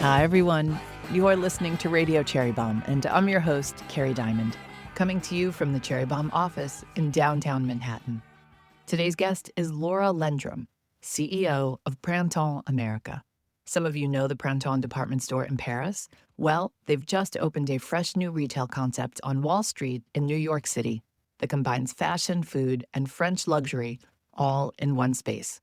Hi, everyone. You are listening to Radio Cherry Bombe, and I'm your host, Kerry Diamond, coming to you from the Cherry Bombe office in downtown Manhattan. Today's guest is Laura Lendrum, CEO of Printemps America. Some of you know the Printemps department store in Paris. Well, they've just opened a fresh new retail concept on Wall Street in New York City that combines fashion, food, and French luxury all in one space.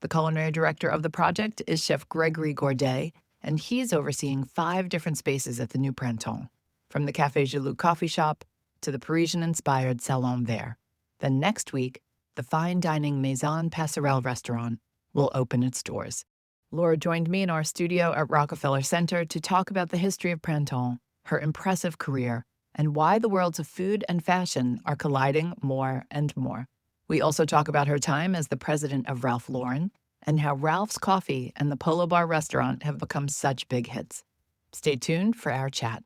The culinary director of the project is Chef Gregory Gourdet, and he's overseeing 5 different spaces at the new Printemps, from the Café Jaloux coffee shop to the Parisian-inspired Salon Vert. Then next week, the fine dining Maison Passerelle restaurant will open its doors. Laura joined me in our studio at Rockefeller Center to talk about the history of Printemps, her impressive career, and why the worlds of food and fashion are colliding more and more. We also talk about her time as the president of Ralph Lauren, and how Ralph's Coffee and the Polo Bar restaurant have become such big hits. Stay tuned for our chat.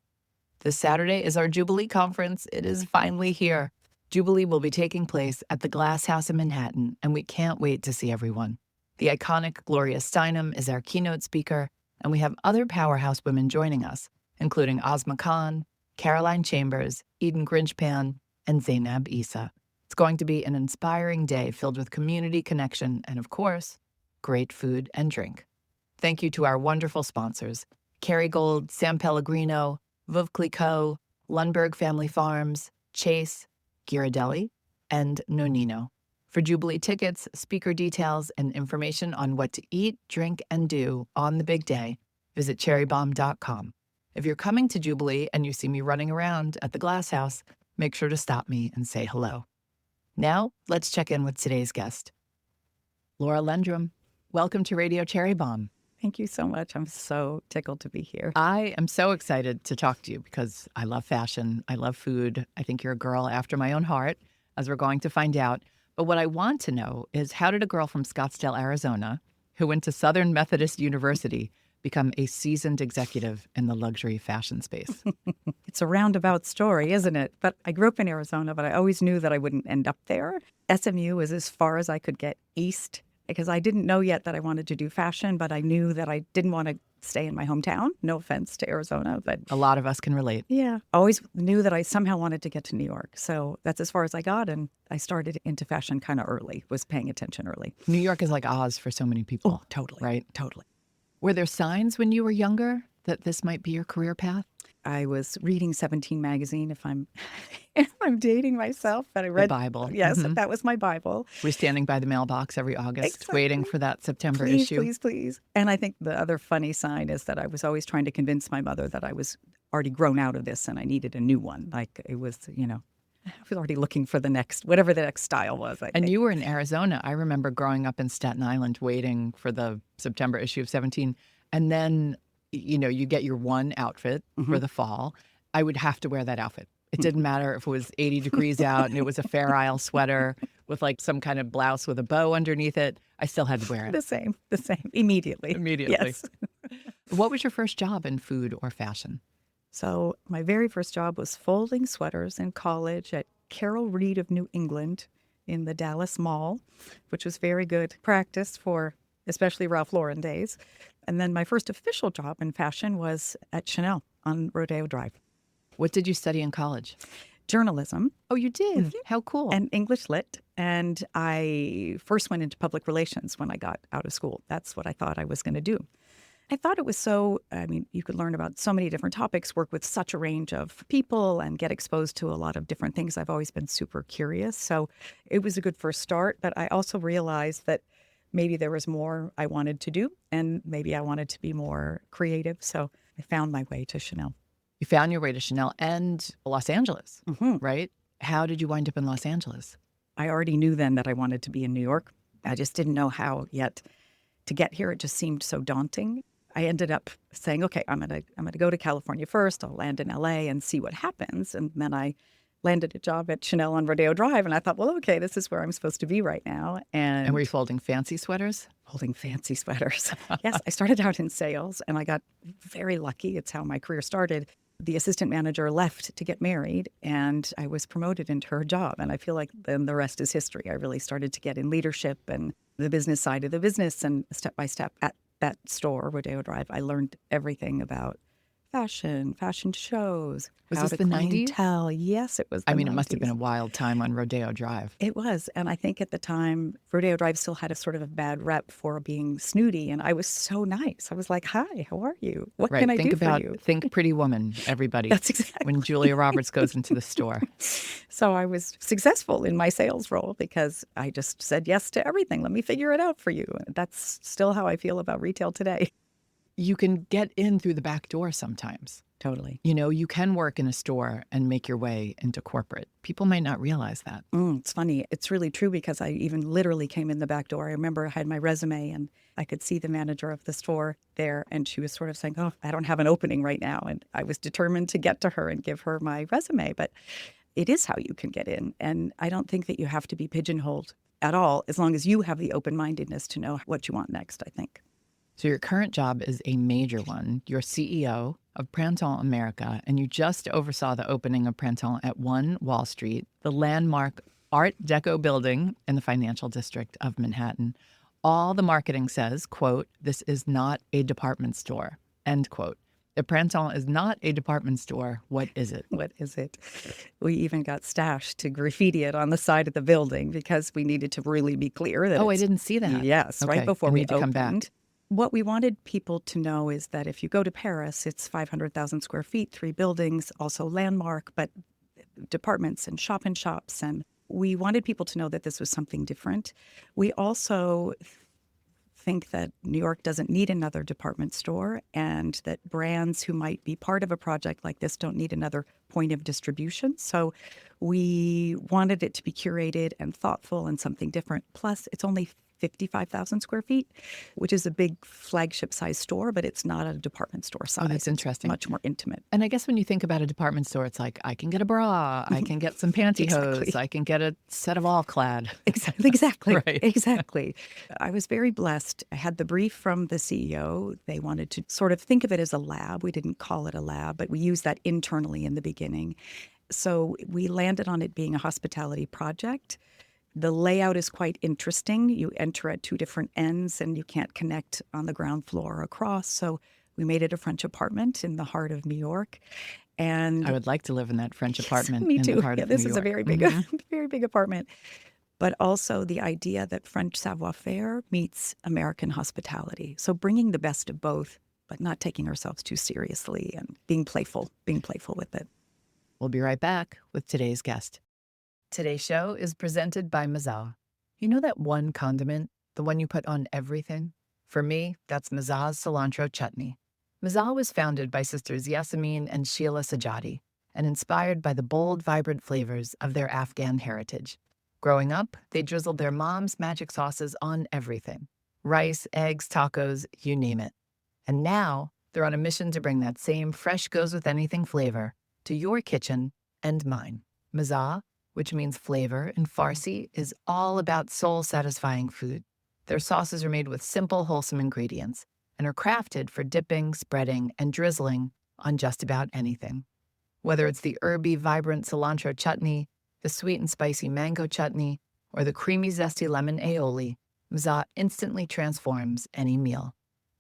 This Saturday is our Jubilee conference. It is finally here. Jubilee will be taking place at the Glass House in Manhattan, and we can't wait to see everyone. The iconic Gloria Steinem is our keynote speaker, and we have other powerhouse women joining us, including Ozma Khan, Caroline Chambers, Eden Grinchpan, and Zainab Issa. It's going to be an inspiring day filled with community connection and, of course, great food and drink. Thank you to our wonderful sponsors, Kerrygold, San Pellegrino, Veuve Clicquot, Lundberg Family Farms, Chase, Ghirardelli, and Nonino. For Jubilee tickets, speaker details, and information on what to eat, drink, and do on the big day, visit cherrybombe.com. If you're coming to Jubilee and you see me running around at the Glass House, make sure to stop me and say hello. Now, let's check in with today's guest. Laura Lendrum, welcome to Radio Cherry Bombe. Thank you so much. I'm so tickled to be here. I am so excited to talk to you because I love fashion. I love food. I think you're a girl after my own heart, as we're going to find out. But what I want to know is, how did a girl from Scottsdale, Arizona, who went to Southern Methodist University, become a seasoned executive in the luxury fashion space? It's a roundabout story, isn't it? But I grew up in Arizona, but I always knew that I wouldn't end up there. SMU was as far as I could get east, because I didn't know yet that I wanted to do fashion, but I knew that I didn't want to stay in my hometown. No offense to Arizona, but A lot of us can relate. yeah, I always knew that I somehow wanted to get to New York. So that's as far as I got. And I started into fashion kind of early, was paying attention early. New York is like Oz for so many people. Oh, totally. Right? Totally. Were there signs when you were younger that this might be your career path? I was reading 17 magazine, if I'm if I'm dating myself, but I read The Bible. Yes, Mhm. that was my Bible. We're standing by the mailbox every August, Exactly. waiting for that September Please, issue. please, please. And I think the other funny sign is that I was always trying to convince my mother that I was already grown out of this and I needed a new one. Like it was, I was already looking for the next, whatever the next style was. I And think. you were in Arizona. I remember growing up in Staten Island waiting for the September issue of 17. And then, you get your one outfit for the fall. I would have to wear that outfit. It didn't matter if it was 80 degrees out and it was a Fair Isle sweater with like some kind of blouse with a bow underneath it. I still had to wear it. The same, immediately. Immediately. Yes. What was your first job in food or fashion? So my very first job was folding sweaters in college at Carol Reed of New England in the Dallas Mall, which was very good practice for especially Ralph Lauren days. And then my first official job in fashion was at Chanel on Rodeo Drive. What did you study in college? Journalism Oh, you did? How cool. and English lit. And I first went into public relations when I got out of school. That's what I thought I was going to do. I thought it was you could learn about so many different topics, work with such a range of people, and get exposed to a lot of different things. I've always been super curious. So it was a good first start. But I also realized that maybe there was more I wanted to do, and maybe I wanted to be more creative. So I found my way to Chanel. You found your way to Chanel and Los Angeles, Mhm. right? How did you wind up in Los Angeles? I already knew then that I wanted to be in New York. I just didn't know how yet to get here. It just seemed so daunting. I ended up saying, okay, I'm gonna go to California first. I'll land in LA and see what happens. And then I landed a job at Chanel on Rodeo Drive, and I thought, well, okay, this is where I'm supposed to be right now. And were you folding fancy sweaters? Holding fancy sweaters. Yes, I started out in sales, and I got very lucky. It's how my career started. The assistant manager left to get married, and I was promoted into her job. And I feel like then the rest is history. I really started to get in leadership and the business side of the business, and step by step. At that store, Rodeo Drive, I learned everything about fashion shows, Was how this to the 90s? clientele. Yes, it was the I mean, it must have 90s. been a wild time on Rodeo Drive. It was. And I think at the time, Rodeo Drive still had a sort of a bad rep for being snooty. And I was so nice. I was like, hi, how are you? What can Right. I do for you? Think Pretty Woman, everybody. That's exactly. When Julia Roberts goes into the store. So I was successful in my sales role because I just said yes to everything. Let me figure it out for you. That's still how I feel about retail today. You can get in through the back door sometimes. Totally. You know, you can work in a store and make your way into corporate. People might not realize that. It's funny. It's really true because I even literally came in the back door. I remember I had my resume and I could see the manager of the store there. And she was sort of saying, oh, I don't have an opening right now. And I was determined to get to her and give her my resume. But it is how you can get in. And I don't think that you have to be pigeonholed at all, as long as you have the open-mindedness to know what you want next, I think. So your current job is a major one. You're CEO of Printemps America, and you just oversaw the opening of Printemps at 1 Wall Street, the landmark Art Deco building in the financial district of Manhattan. All the marketing says, quote, "This is not a department store," end quote. If Printemps is not a department store, what is it? What is it? We even got Stash to graffiti it on the side of the building because we needed to really be clear that I didn't see that. Yes, Okay, right before I we need to come back. opened. What we wanted people to know is that if you go to Paris, it's 500,000 square feet, 3 buildings, also landmark, but departments and shops. And we wanted people to know that this was something different. We also think that New York doesn't need another department store and that brands who might be part of a project like this don't need another point of distribution. So we wanted it to be curated and thoughtful and something different. Plus, it's only 55,000 square feet, which is a big flagship size store, but it's not a department store size. Oh, that's interesting. It's much more intimate. And I guess when you think about a department store, it's like, I can get a bra, I can get some pantyhose, Exactly. I can get a set of all-clad. Exactly. Right. Exactly. I was very blessed. I had the brief from the CEO. They wanted to sort of think of it as a lab. We didn't call it a lab, but we used that internally in the beginning. So we landed on it being a hospitality project. The layout is quite interesting. You enter at 2 different ends and you can't connect on the ground floor or across. So we made it a French apartment in the heart of New York. And I would like to live in that French apartment me in too. the heart Yeah, of this New is York. a very big, very big apartment. But also the idea that French savoir-faire meets American hospitality. So bringing the best of both, but not taking ourselves too seriously and being playful with it. We'll be right back with today's guest. Today's show is presented by Mazza. You know that one condiment, the one you put on everything? For me, that's Mazza's cilantro chutney. Mazza was founded by sisters Yasemin and Sheila Sajadi and inspired by the bold, vibrant flavors of their Afghan heritage. Growing up, they drizzled their mom's magic sauces on everything. Rice, eggs, tacos, you name it. And now, they're on a mission to bring that same fresh goes-with-anything flavor to your kitchen and mine. Mazza, which means flavor in Farsi, is all about soul-satisfying food. Their sauces are made with simple, wholesome ingredients and are crafted for dipping, spreading, and drizzling on just about anything. Whether it's the herby, vibrant cilantro chutney, the sweet and spicy mango chutney, or the creamy, zesty lemon aioli, Mazza instantly transforms any meal.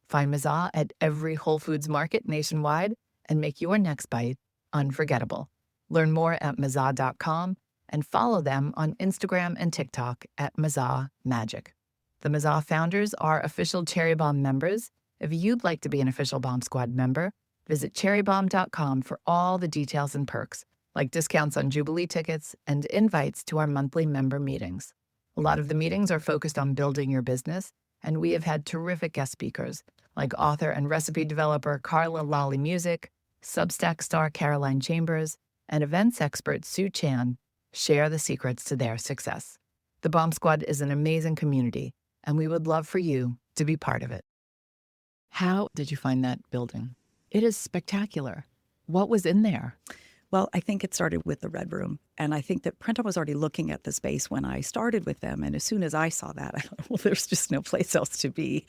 Find Mazza at every Whole Foods market nationwide and make your next bite unforgettable. Learn more at Mazza.com and follow them on Instagram and TikTok at Mazza Magic. The Mazza founders are official Cherry Bombe members. If you'd like to be an official Bombe Squad member, visit cherrybombe.com for all the details and perks, like discounts on Jubilee tickets and invites to our monthly member meetings. A lot of the meetings are focused on building your business, and we have had terrific guest speakers like author and recipe developer Carla Lolly Music, Substack star Caroline Chambers, and events expert Sue Chan share the secrets to their success. The Bombe Squad is an amazing community, and we would love for you to be part of it. How did you find that building? It is spectacular. What was in there? Well, I think it started with the Red Room. And I think that Printemps was already looking at the space when I started with them. And as soon as I saw that, I thought, well, there's just no place else to be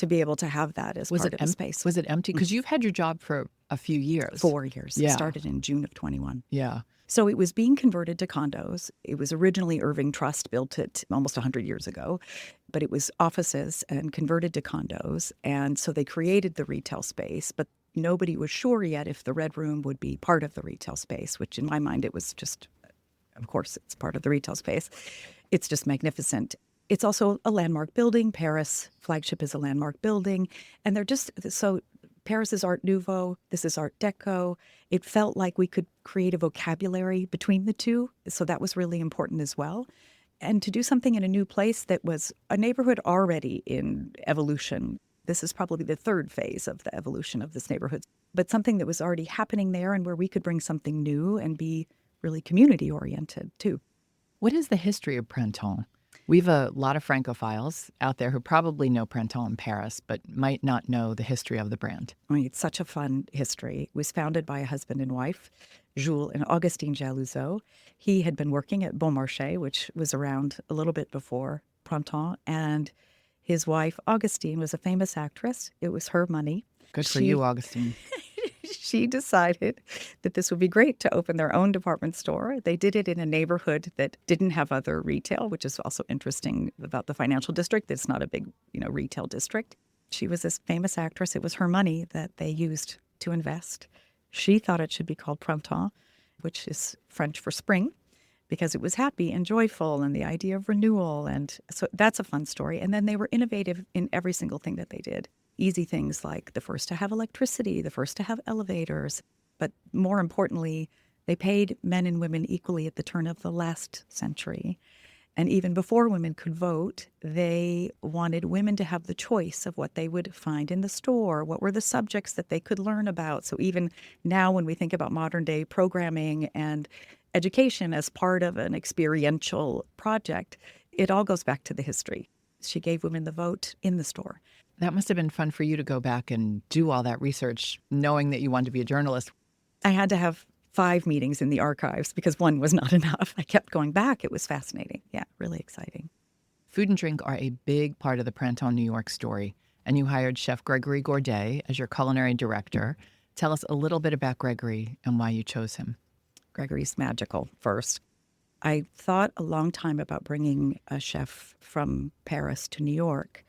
able to have that as part of the space. Was it empty? Because you've had your job for a few years. 4 years. Yeah. It started in June of 21. Yeah. So it was being converted to condos. It was originally Irving Trust built it almost 100 years ago, but it was offices and converted to condos. And so they created the retail space, but nobody was sure yet if the Red Room would be part of the retail space, which in my mind, it was just, of course, it's part of the retail space. It's just magnificent. It's also a landmark building. Paris flagship is a landmark building. And they're just so Paris is Art Nouveau. This is Art Deco. It felt like we could create a vocabulary between the two. So that was really important as well. And to do something in a new place that was a neighborhood already in evolution. This is probably the third phase of the evolution of this neighborhood, but something that was already happening there and where we could bring something new and be really community oriented too. What is the history of Printemps? We have a lot of Francophiles out there who probably know Printemps in Paris, but might not know the history of the brand. I mean, it's such a fun history. It was founded by a husband and wife, Jules and Augustine Jalouzeau. He had been working at Bon Marché, which was around a little bit before Printemps, and his wife, Augustine, was a famous actress. It was her money. Good for you, Augustine. She decided that this would be great to open their own department store. They did it in a neighborhood that didn't have other retail, which is also interesting about the financial district. It's not a big, retail district. She was this famous actress. It was her money that they used to invest. She thought it should be called Printemps, which is French for spring, because it was happy and joyful and the idea of renewal. And so that's a fun story. And then they were innovative in every single thing that they did. Easy things like the first to have electricity, the first to have elevators. But more importantly, they paid men and women equally at the turn of the last century. And even before women could vote, they wanted women to have the choice of what they would find in the store, what were the subjects that they could learn about. So even now when we think about modern day programming and education as part of an experiential project, it all goes back to the history. She gave women the vote in the store. That must have been fun for you to go back and do all that research, knowing that you wanted to be a journalist. I had to have 5 meetings in the archives because one was not enough. I kept going back. It was fascinating. Yeah, really exciting. Food and drink are a big part of the Printemps New York story, and you hired Chef Gregory Gourdet as your culinary director. Tell us a little bit about Gregory and why you chose him. Gregory's magical first. I thought a long time about bringing a chef from Paris to New York,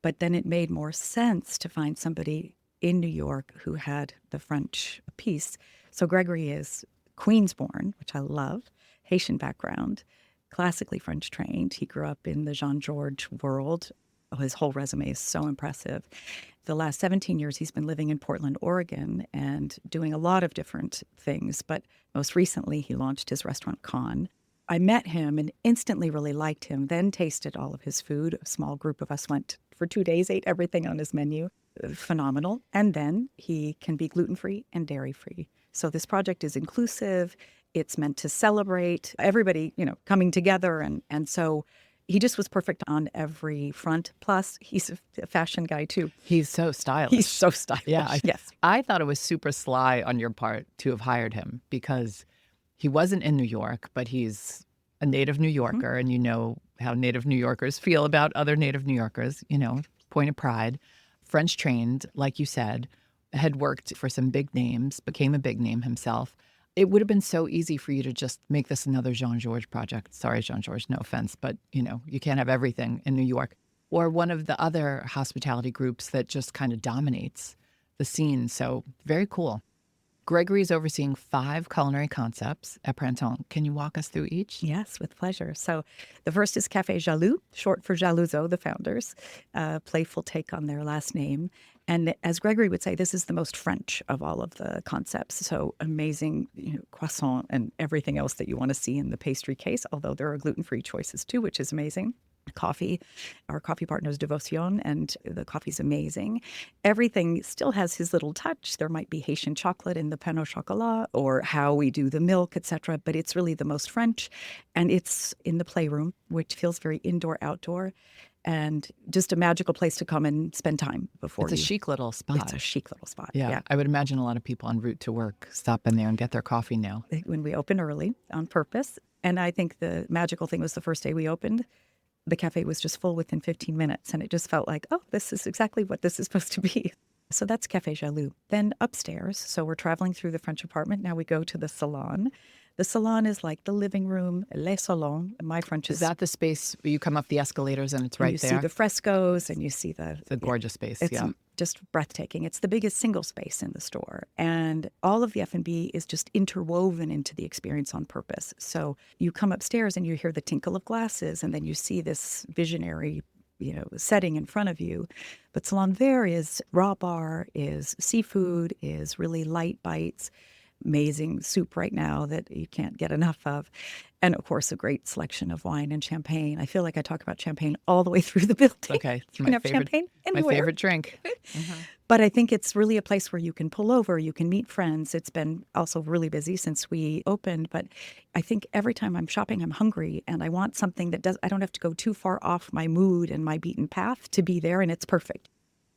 but then it made more sense to find somebody in New York who had the French piece. So Gregory is Queens-born, which I love, Haitian background, classically French trained. He grew up in the Jean-Georges world. His whole resume is so impressive. The last 17 years, he's been living in Portland, Oregon, and doing a lot of different things. But most recently, he launched his restaurant, Con. I met him and instantly really liked him, then tasted all of his food. A small group of us went for 2 days, ate everything on his menu. Phenomenal. And then he can be gluten-free and dairy-free. So this project is inclusive. It's meant to celebrate everybody, coming together. And so he just was perfect on every front. Plus, he's a fashion guy, too. He's so stylish. He's so stylish. Yeah. Yes. I thought it was super sly on your part to have hired him because he wasn't in New York, but he's a native New Yorker. And you know how native New Yorkers feel about other native New Yorkers, point of pride. French trained, like you said, had worked for some big names, became a big name himself. It would have been so easy for you to just make this another Jean-Georges project. Sorry, Jean-Georges, no offense, but, you can't have everything in New York. Or one of the other hospitality groups that just kind of dominates the scene. So very cool. Gregory's overseeing 5 culinary concepts at Printemps. Can you walk us through each? Yes, with pleasure. So the first is Café Jaloux, short for Jalouzeau, the founders, playful take on their last name. And as Gregory would say, this is the most French of all of the concepts. So amazing croissant and everything else that you want to see in the pastry case, although there are gluten-free choices too, which is amazing. Coffee, our coffee partner is Devotion, and the coffee's amazing. Everything still has his little touch. There might be Haitian chocolate in the pain au chocolat or how we do the milk, etc. But it's really the most French. And it's in the playroom, which feels very indoor-outdoor. And just a magical place to come and spend time before It's a chic little spot. It's a chic little spot. Yeah. I would imagine a lot of people en route to work stop in there and get their coffee now. When we open early on purpose. And I think the magical thing was the first day we opened, the cafe was just full within 15 minutes. And it just felt like, oh, this is exactly what this is supposed to be. So that's Café Jaloux. Then upstairs, so we're traveling through the French apartment. Now we go to the salon. The salon is like the living room, le salon. My French Is that the space where you come up the escalators and it's and right you there? see the frescoes and you see the... It's a gorgeous space, It's yeah. just breathtaking. It's the biggest single space in the store. And all of the F&B is just interwoven into the experience on purpose. So you come upstairs and you hear the tinkle of glasses, and then you see this visionary, setting in front of you. But Salon Vert is raw bar, is seafood, is really light bites, amazing soup right now that you can't get enough of. And of course, a great selection of wine and champagne. I feel like I talk about champagne all the way through the building. Okay, it's You my can have favorite, champagne my anywhere. favorite drink. But I think it's really a place where you can pull over, you can meet friends. It's been also really busy since we opened, but I think every time I'm shopping, I'm hungry and I want something that I don't have to go too far off my mood and my beaten path to be there, and it's perfect.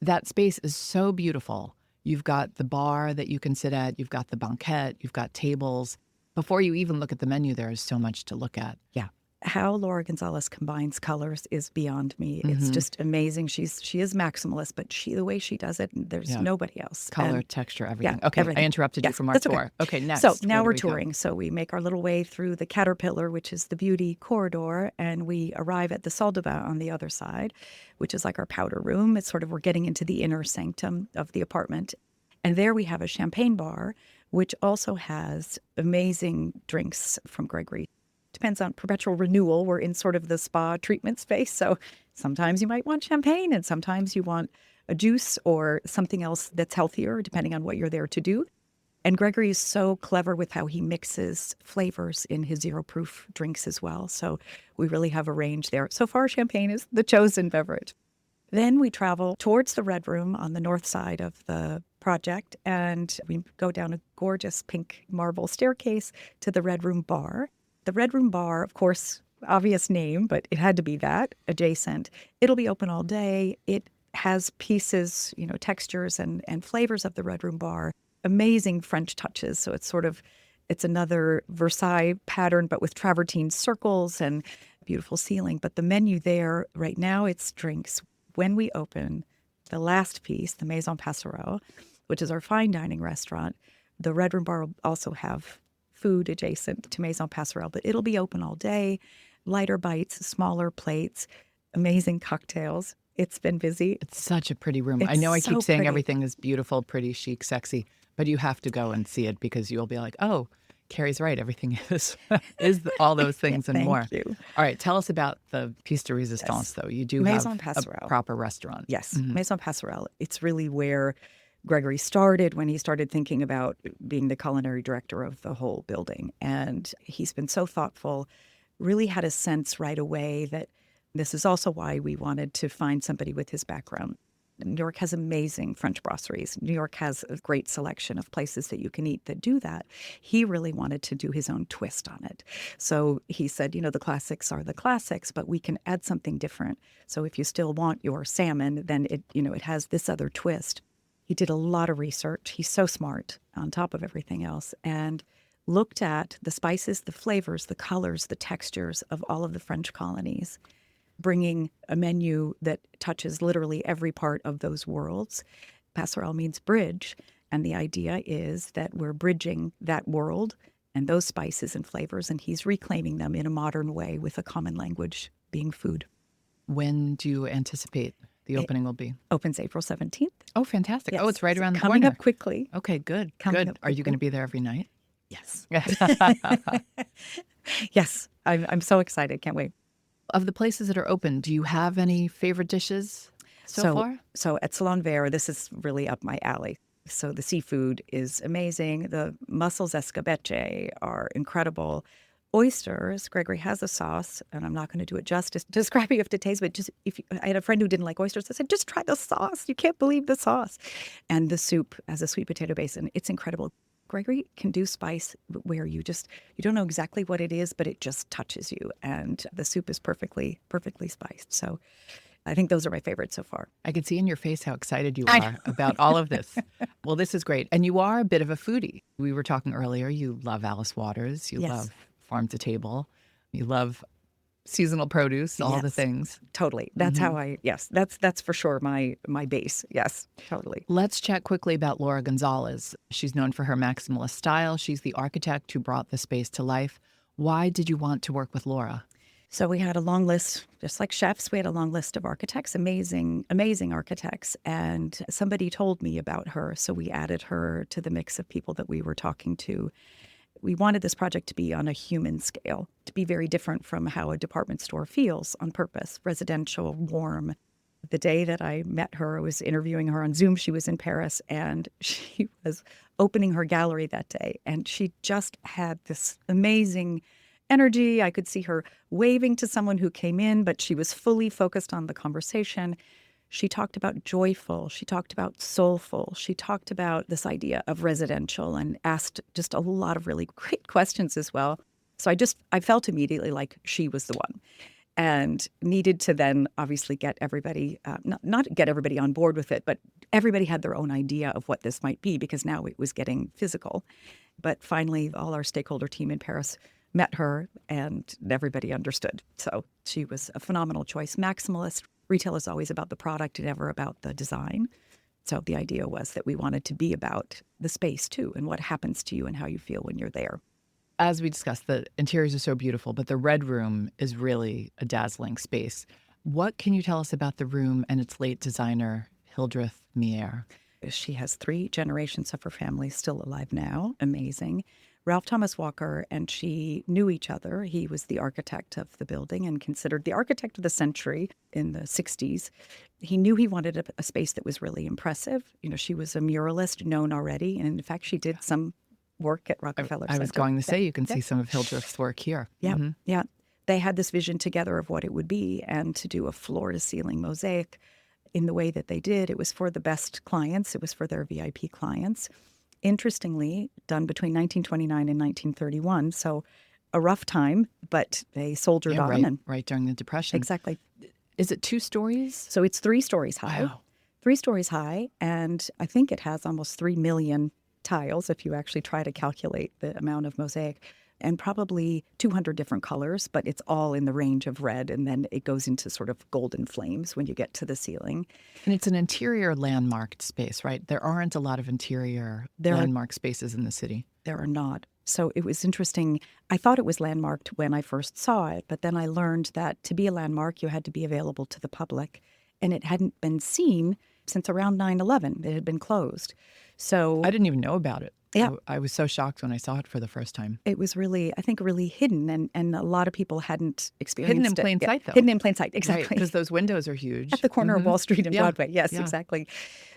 That space is so beautiful. You've got the bar that you can sit at, you've got the banquette, you've got tables. Before you even look at the menu, there is so much to look at. Yeah. How Laura Gonzalez combines colors is beyond me. It's just amazing. She is maximalist, but the way she does it, there's nobody else. Color, And texture, everything. yeah, okay, everything. I interrupted you Yes, from our that's okay. tour. Okay, next. So now where we're do we go? touring. So we make our little way through the Caterpillar, which is the beauty corridor, and we arrive at the Salle de Bain on the other side, which is like our powder room. It's sort of, we're getting into the inner sanctum of the apartment. And there we have a champagne bar, which also has amazing drinks from Gregory. Depends on perpetual renewal. We're in sort of the spa treatment space. So sometimes you might want champagne and sometimes you want a juice or something else that's healthier, depending on what you're there to do. And Gregory is so clever with how he mixes flavors in his zero proof drinks as well. So we really have a range there. So far, champagne is the chosen beverage. Then we travel towards the Red Room on the north side of the project, and we go down a gorgeous pink marble staircase to the Red Room bar. The Red Room bar, of course, obvious name, but it had to be that, adjacent. It'll be open all day. It has pieces, textures and flavors of the Red Room bar. Amazing French touches. So it's another Versailles pattern, but with travertine circles and beautiful ceiling. But the menu there right now, it's drinks. When we open the last piece, the Maison Passerelle, which is our fine dining restaurant, the Red Room bar will also have food adjacent to Maison Passerelle, but it'll be open all day. Lighter bites, smaller plates, amazing cocktails. It's been busy. It's such a pretty room. It's I know I so keep saying pretty. everything is beautiful, pretty, chic, sexy, but you have to go and see it because you'll be like, oh, Kerry's right. Everything is all those things and Thank more. you. All right. Tell us about the piece de resistance, though. You do Maison have Passerelle. a proper restaurant. Yes, Maison Passerelle. It's really where Gregory started when he started thinking about being the culinary director of the whole building. And he's been so thoughtful, really had a sense right away that this is also why we wanted to find somebody with his background. New York has amazing French brasseries. New York has a great selection of places that you can eat that do that. He really wanted to do his own twist on it. So he said, the classics are the classics, but we can add something different. So if you still want your salmon, then it has this other twist. He did a lot of research. He's so smart on top of everything else, and looked at the spices, the flavors, the colors, the textures of all of the French colonies, bringing a menu that touches literally every part of those worlds. Passerelle means bridge, and the idea is that we're bridging that world and those spices and flavors, and he's reclaiming them in a modern way with a common language being food. When do you anticipate the opening will be? Opens April 17th. Oh, fantastic. Yes. Oh, it's right around the Coming corner. up quickly. Okay, good. Coming Good. up Are you quickly. going to be there every night? Yes. Yes. I'm so excited. Can't wait. Of the places that are open, do you have any favorite dishes so far? So at Salon Vert, this is really up my alley. So the seafood is amazing. The mussels escabeche are incredible. Oysters, Gregory has a sauce, and I'm not going to do it justice describing it to taste, but I had a friend who didn't like oysters. I said, just try the sauce. You can't believe the sauce. And the soup has a sweet potato base, and it's incredible. Gregory can do spice where you don't know exactly what it is, but it just touches you. And the soup is perfectly spiced. So I think those are my favorites so far. I can see in your face how excited you are about all of this. Well, this is great. And you are a bit of a foodie. We were talking earlier. You love Alice Waters. You Yes. love Farm to Table. You love seasonal produce, all the Yes, things. totally. That's how yes, that's for sure my base. Yes, totally. Let's chat quickly about Laura Gonzalez. She's known for her maximalist style. She's the architect who brought the space to life. Why did you want to work with Laura? So we had a long list, just like chefs, we had a long list of architects, amazing, amazing architects. And somebody told me about her. So we added her to the mix of people that we were talking to. We wanted this project to be on a human scale, to be very different from how a department store feels on purpose, residential, warm. The day that I met her, I was interviewing her on Zoom. She was in Paris and she was opening her gallery that day. And she just had this amazing energy. I could see her waving to someone who came in, but she was fully focused on the conversation. She talked about joyful. She talked about soulful. She talked about this idea of residential and asked just a lot of really great questions as well. So I felt immediately like she was the one, and needed to then obviously get everybody, not get everybody on board with it, but everybody had their own idea of what this might be because now it was getting physical. But finally, all our stakeholder team in Paris met her and everybody understood. So she was a phenomenal choice. Maximalist. Retail is always about the product and never about the design. So the idea was that we wanted to be about the space too and what happens to you and how you feel when you're there. As we discussed, the interiors are so beautiful, but the Red Room is really a dazzling space. What can you tell us about the room and its late designer, Hildreth Mier? She has 3 generations of her family still alive now. Amazing. Ralph Thomas Walker and she knew each other. He was the architect of the building and considered the architect of the century in the 60s. He knew he wanted a space that was really impressive. You know, she was a muralist known already. And in fact, she did some work at Rockefeller Center. I was going to say, you can see some of Hildreth's work here. Yeah, yeah. They had this vision together of what it would be and to do a floor-to-ceiling mosaic in the way that they did. It was for the best clients. It was for their VIP clients. Interestingly, done between 1929 and 1931. So a rough time, but they soldiered on. Right during the Depression. Exactly. Is it 2 stories? So it's 3 stories high. Wow. 3 stories high. And I think it has almost 3 million tiles if you actually try to calculate the amount of mosaic. And probably 200 different colors, but it's all in the range of red. And then it goes into sort of golden flames when you get to the ceiling. And it's an interior landmarked space, right? There aren't a lot of interior landmark spaces in the city. There are not. So it was interesting. I thought it was landmarked when I first saw it, but then I learned that to be a landmark, you had to be available to the public. And it hadn't been seen since around 9/11. It had been closed. So I didn't even know about it. Yeah. I was so shocked when I saw it for the first time. It was really, I think, really hidden, and a lot of people hadn't experienced it. Hidden in plain sight, though. Hidden in plain sight, exactly. Because those windows are huge. At the corner of Wall Street and Broadway. Yes, Yeah. exactly.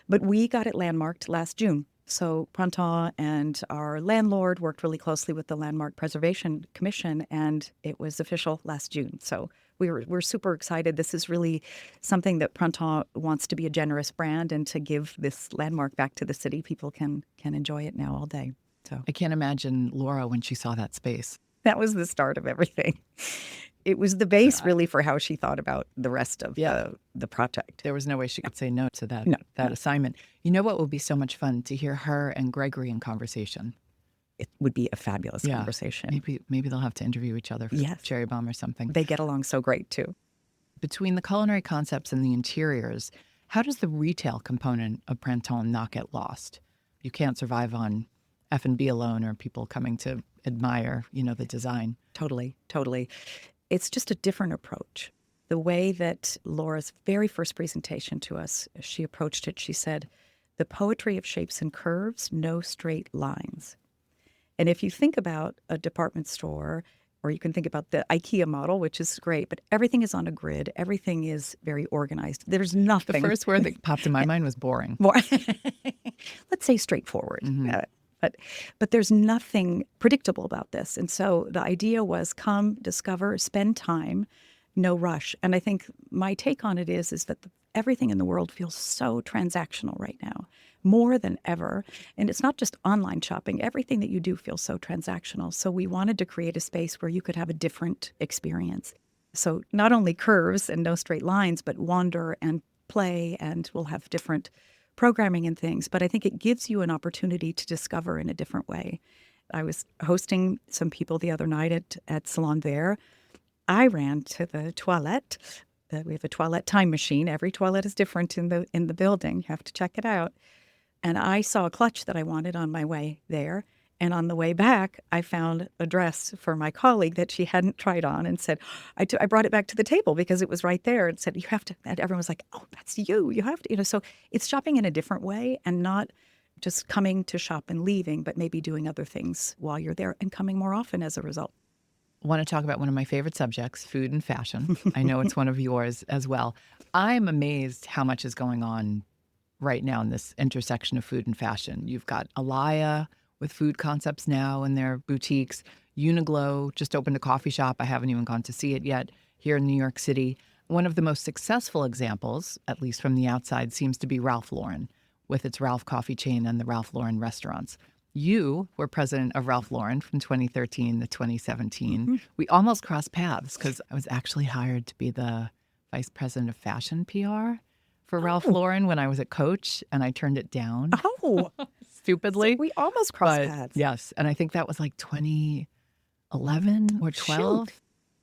But we got it landmarked last June. So Printemps and our landlord worked really closely with the Landmark Preservation Commission, and it was official last June. So we're super excited. This is really something that Printemps wants to be a generous brand and to give this landmark back to the city. People can enjoy it now all day. So I can't imagine Laura when she saw that space. that was the start of everything. It was the base really for how she thought about the rest of the project. There was no way she could say no to that No. assignment. You know what would be so much fun? To hear her and Gregory in conversation. It would be a fabulous conversation. Maybe they'll have to interview each other for Cherry Bombe or something. They get along so great, too. Between the culinary concepts and the interiors, how does the retail component of Printemps not get lost? You can't survive on F&B alone or people coming to admire, the design. Totally, totally. It's just a different approach. The way that Laura's very first presentation to us, she approached it, she said, the poetry of shapes and curves, no straight lines. And if you think about a department store, or you can think about the IKEA model, which is great, but everything is on a grid. Everything is very organized. There's nothing. The first word that popped in my mind was boring. Let's say straightforward. But there's nothing predictable about this. And so the idea was come, discover, spend time, no rush. And I think my take on it is that everything in the world feels so transactional right now, more than ever. And it's not just online shopping. Everything that you do feels so transactional. So we wanted to create a space where you could have a different experience. So not only curves and no straight lines, but wander and play, and we'll have different programming and things. But I think it gives you an opportunity to discover in a different way. I was hosting some people the other night at Salon Vert. I ran to the toilet. We have a toilet time machine. Every toilet is different in the building. You have to check it out. And I saw a clutch that I wanted on my way there. And on the way back, I found a dress for my colleague that she hadn't tried on and said, I brought it back to the table because it was right there and said, you have to, and everyone was like, oh, that's you. You have to, so it's shopping in a different way and not just coming to shop and leaving, but maybe doing other things while you're there and coming more often as a result. I want to talk about one of my favorite subjects, food and fashion. I know it's one of yours as well. I'm amazed how much is going on right now in this intersection of food and fashion. You've got Alaya with food concepts now in their boutiques. Uniqlo just opened a coffee shop. I haven't even gone to see it yet here in New York City. One of the most successful examples, at least from the outside, seems to be Ralph Lauren with its Ralph coffee chain and the Ralph Lauren restaurants. You were president of Ralph Lauren from 2013 to 2017. Mm-hmm. We almost crossed paths because I was actually hired to be the vice president of fashion PR for Ralph Lauren when I was at Coach, and I turned it down. Oh, stupidly. So we almost crossed paths. Yes, and I think that was like 2011 or 12. Shoot.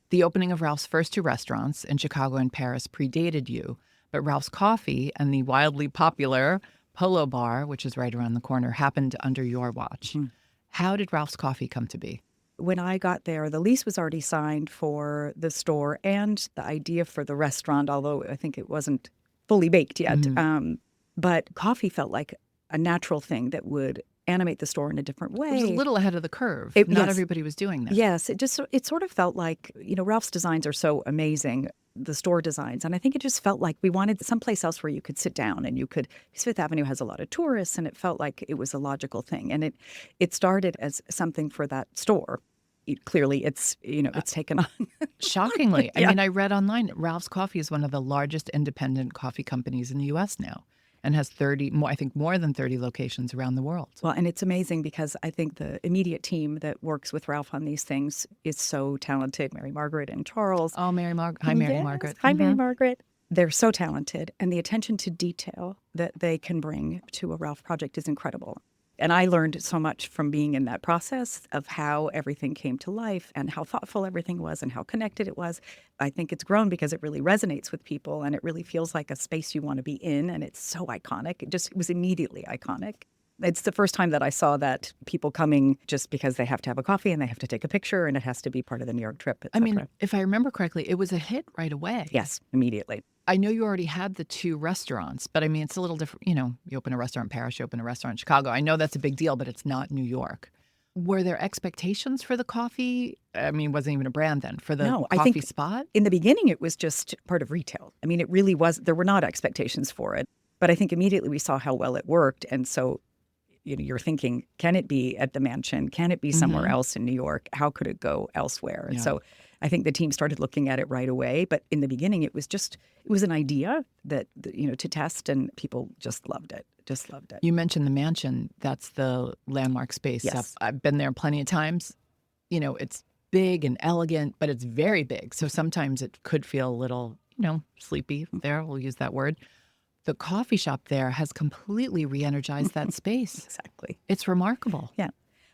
The opening of Ralph's first two restaurants in Chicago and Paris predated you, but Ralph's Coffee and the wildly popular Polo bar, which is right around the corner, happened under your watch. Mm-hmm. How did Ralph's Coffee come to be? When I got there, the lease was already signed for the store and the idea for the restaurant, although I think it wasn't fully baked yet. Mm-hmm. But coffee felt like a natural thing that would animate the store in a different way. It was a little ahead of the curve. Not everybody was doing that. Yes, it sort of felt like, Ralph's designs are so amazing, the store designs. And I think it just felt like we wanted someplace else where you could sit down and because Fifth Avenue has a lot of tourists, and it felt like it was a logical thing. And it started as something for that store. Clearly, it's taken on. Shockingly. Yeah. I mean, I read online, Ralph's Coffee is one of the largest independent coffee companies in the U.S. now. And has more than 30 locations around the world. Well, and it's amazing because I think the immediate team that works with Ralph on these things is so talented. Mary Margaret and Charles. Oh, Mary Margaret. Hi, Mary Margaret. Hi, Mary Margaret. They're so talented. And the attention to detail that they can bring to a Ralph project is incredible. And I learned so much from being in that process of how everything came to life and how thoughtful everything was and how connected it was. I think it's grown because it really resonates with people and it really feels like a space you want to be in. And it's so iconic. It was immediately iconic. It's the first time that I saw that people coming just because they have to have a coffee and they have to take a picture and it has to be part of the New York trip, I mean, if I remember correctly, it was a hit right away. Yes, immediately. I know you already had the two restaurants, but I mean, it's a little different. You open a restaurant in Paris, you open a restaurant in Chicago. I know that's a big deal, but it's not New York. Were there expectations for the coffee? I mean, it wasn't even a brand then for the coffee I think spot? In the beginning, it was just part of retail. I mean, it really was. There were not expectations for it. But I think immediately we saw how well it worked. And so you're thinking, can it be at the Mansion? Can it be somewhere else in New York? How could it go elsewhere? And so I think the team started looking at it right away. But in the beginning, it was an idea that, to test, and people just loved it. Just loved it. You mentioned the Mansion. That's the landmark space. Yes. I've been there plenty of times. It's big and elegant, but it's very big. So sometimes it could feel a little, sleepy there. We'll use that word. The coffee shop there has completely re-energized that space. Exactly. It's remarkable. Yeah.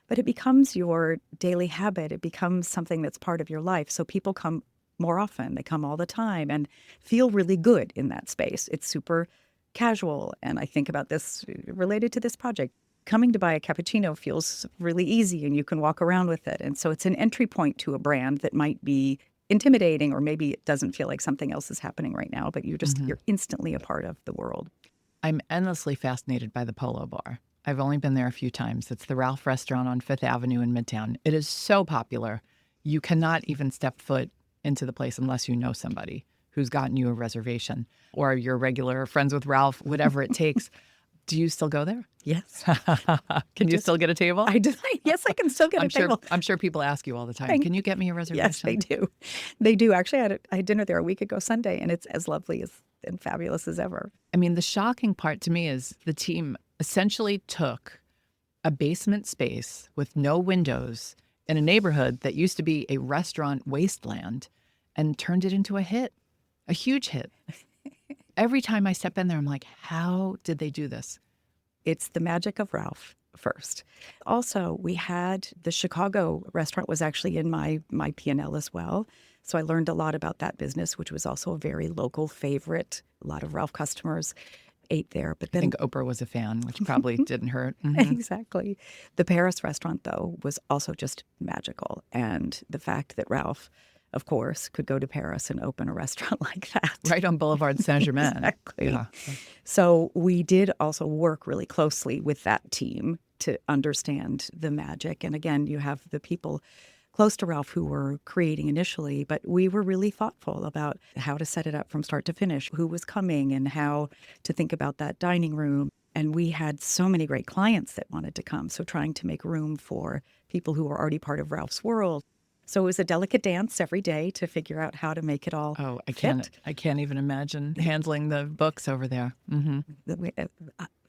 But it becomes your daily habit. It becomes something that's part of your life. So people come more often. They come all the time and feel really good in that space. It's super casual. And I think about this related to this project. Coming to buy a cappuccino feels really easy and you can walk around with it. And so it's an entry point to a brand that might be intimidating, or maybe it doesn't feel like something else is happening right now, but you're instantly a part of the world. I'm endlessly fascinated by the Polo bar. I've only been there a few times. It's the Ralph restaurant on Fifth Avenue in Midtown. It is so popular. You cannot even step foot into the place unless you know somebody who's gotten you a reservation or you're regular friends with Ralph, whatever it takes. Do you still go there? Yes. Can you still get a table? I do. Yes, I can still get a table. I'm sure people ask you all the time, can you get me a reservation? Yes, they do. They do. Actually, I had dinner there a week ago Sunday, and it's as lovely and fabulous as ever. I mean, the shocking part to me is the team essentially took a basement space with no windows in a neighborhood that used to be a restaurant wasteland and turned it into a hit, a huge hit. Every time I step in there, I'm like, how did they do this? It's the magic of Ralph first. Also, we had the Chicago restaurant was actually in my P&L as well. So I learned a lot about that business, which was also a very local favorite. A lot of Ralph customers ate there. But I then think Oprah was a fan, which probably didn't hurt. Mhm. exactly. The Paris restaurant, though, was also just magical. And the fact that Ralph, of course, could go to Paris and open a restaurant like that. Right on Boulevard Saint-Germain. Exactly. Yeah. So we did also work really closely with that team to understand the magic. And again, you have the people close to Ralph who were creating initially, but we were really thoughtful about how to set it up from start to finish, who was coming and how to think about that dining room. And we had so many great clients that wanted to come. So trying to make room for people who were already part of Ralph's world. So it was a delicate dance every day to figure out how to make it all fit. I can't even imagine handling the books over there.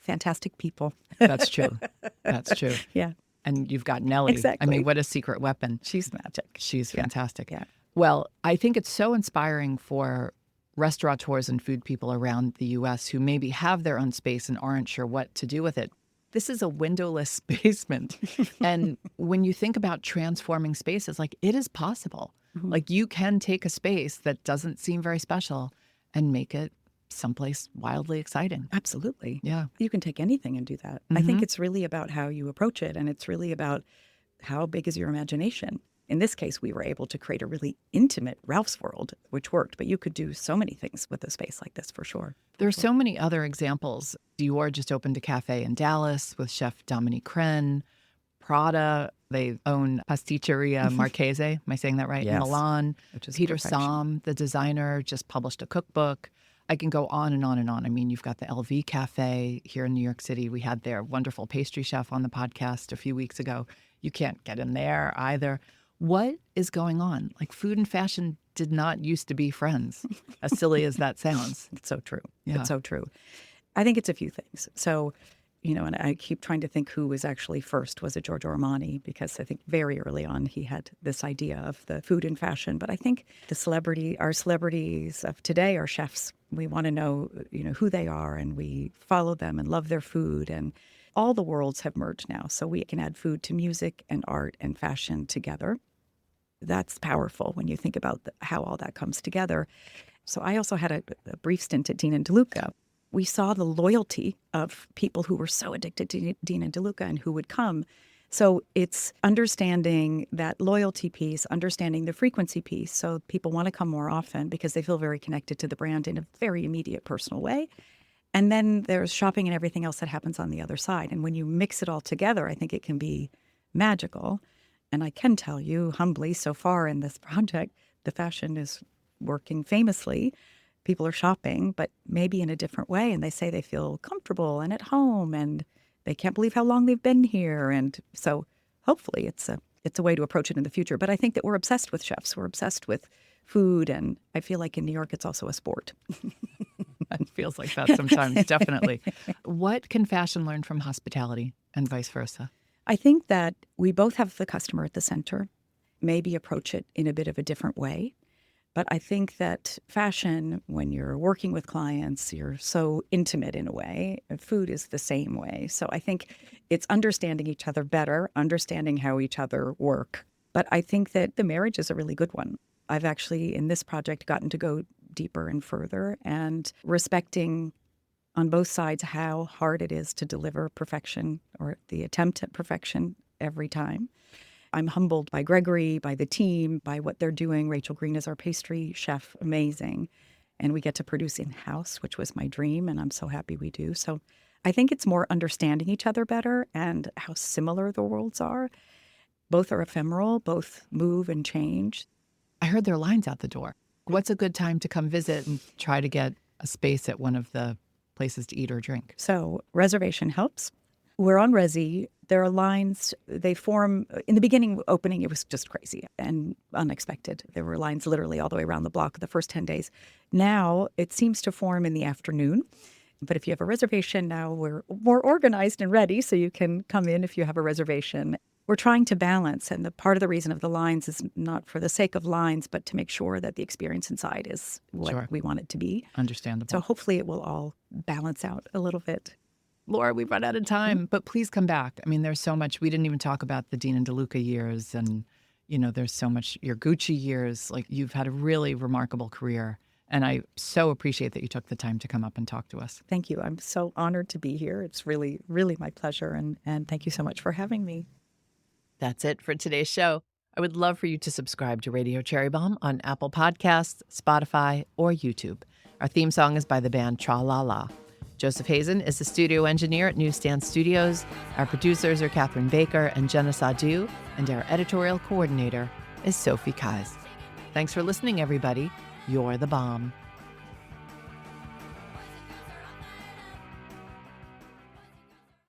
Fantastic people. That's true. That's true. Yeah. And you've got Nellie. Exactly. I mean, what a secret weapon. She's magic. She's fantastic. Yeah. Well, I think it's so inspiring for restaurateurs and food people around the U.S. who maybe have their own space and aren't sure what to do with it. This is a windowless basement. And when you think about transforming spaces, like it is possible. Like you can take a space that doesn't seem very special and make it someplace wildly exciting. Absolutely. Yeah. You can take anything and do that. I think it's really about how you approach it, and it's really about how big is your imagination. In this case, we were able to create a really intimate Ralph's world, which worked, but you could do so many things with a space like this for sure. There are so many other examples. Dior just opened a cafe in Dallas with Chef Dominique Crenn. Prada, they own Pasticceria Marchese. Am I saying that right? Yes. In Milan. Which is Peter perfection. Somm, the designer, just published a cookbook. I can go on and on and on. I mean, you've got the LV Cafe here in New York City. We had their wonderful pastry chef on the podcast a few weeks ago. You can't get in there either. What is going on? Like food and fashion did not used to be friends, as silly as that sounds. It's so true. Yeah. It's so true. I think it's a few things. So, and I keep trying to think who was actually first. Was it Giorgio Armani? Because I think very early on he had this idea of the food and fashion. But I think our celebrities of today are chefs. We want to know, who they are, and we follow them and love their food. And all the worlds have merged now. So we can add food to music and art and fashion together. That's powerful when you think about how all that comes together. So I also had a brief stint at Dean & DeLuca. We saw the loyalty of people who were so addicted to Dean & DeLuca and who would come. So it's understanding that loyalty piece, understanding the frequency piece. So people want to come more often because they feel very connected to the brand in a very immediate personal way. And then there's shopping and everything else that happens on the other side. And when you mix it all together, I think it can be magical. And I can tell you humbly, so far in this project, the fashion is working famously. People are shopping, but maybe in a different way. And they say they feel comfortable and at home, and they can't believe how long they've been here. And so hopefully it's a way to approach it in the future. But I think that we're obsessed with chefs. We're obsessed with food. And I feel like in New York, it's also a sport. It feels like that sometimes, definitely. What can fashion learn from hospitality and vice versa? I think that we both have the customer at the center, maybe approach it in a bit of a different way. But I think that fashion, when you're working with clients, you're so intimate in a way. Food is the same way. So I think it's understanding each other better, understanding how each other work. But I think that the marriage is a really good one. I've actually, in this project, gotten to go deeper and further and respecting on both sides how hard it is to deliver perfection or the attempt at perfection every time. I'm humbled by Gregory, by the team, by what they're doing. Rachel Green is our pastry chef, amazing. And we get to produce in-house, which was my dream, and I'm so happy we do. So I think it's more understanding each other better and how similar the worlds are. Both are ephemeral, both move and change. I heard there are lines out the door. What's a good time to come visit and try to get a space at one of the places to eat or drink? So reservation helps. We're on Resi. There are lines. They form in the beginning opening. It was just crazy and unexpected. There were lines literally all the way around the block the first 10 days. Now it seems to form in the afternoon. But if you have a reservation now, we're more organized and ready, so you can come in if you have a reservation. We're trying to balance, and the part of the reason of the lines is not for the sake of lines, but to make sure that the experience inside is what we want it to be. Understandable. So hopefully it will all balance out a little bit. Laura, we've run out of time, but please come back. I mean, there's so much. We didn't even talk about the Dean & DeLuca years and, there's so much, your Gucci years, like you've had a really remarkable career. And I so appreciate that you took the time to come up and talk to us. Thank you. I'm so honored to be here. It's really, really my pleasure. And thank you so much for having me. That's it for today's show. I would love for you to subscribe to Radio Cherry Bombe on Apple Podcasts, Spotify, or YouTube. Our theme song is by the band Tra La La. Joseph Hazen is the studio engineer at Newsstand Studios. Our producers are Catherine Baker and Jenna Sadu, and our editorial coordinator is Sophie Kais. Thanks for listening, everybody. You're the bomb.